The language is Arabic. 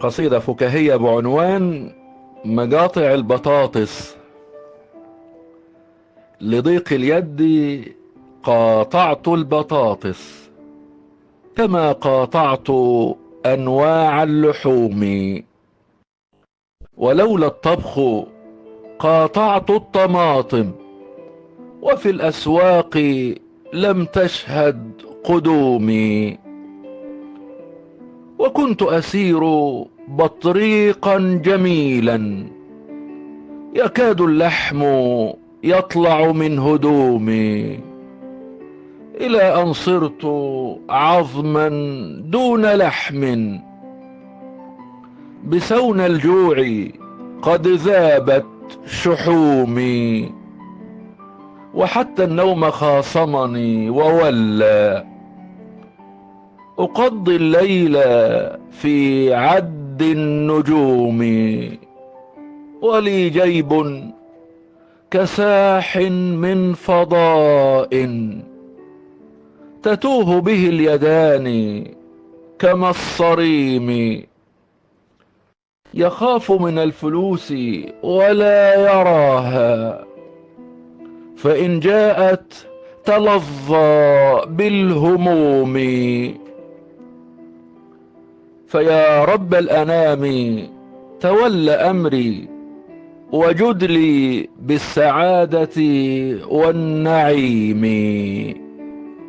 قصيدة فكاهية بعنوان مقاطع البطاطس. لضيق اليد قاطعت البطاطس كما قاطعت أنواع اللحوم، ولولا الطبخ قاطعت الطماطم، وفي الأسواق لم تشهد قدومي. وكنت أسير بطريقا جميلا يكاد اللحم يطلع من هدومي، إلى أن صرت عظما دون لحم، بسون الجوع قد ذابت شحومي. وحتى النوم خاصمني وولى أقضي الليل في عد النجوم، ولي جيب كساح من فضاء تتوه به اليدان كما الصريم. يخاف من الفلوس ولا يراها، فإن جاءت تلظى بالهموم. فيا رب الأنام تول أمري، وجد لي بالسعادة والنعيم.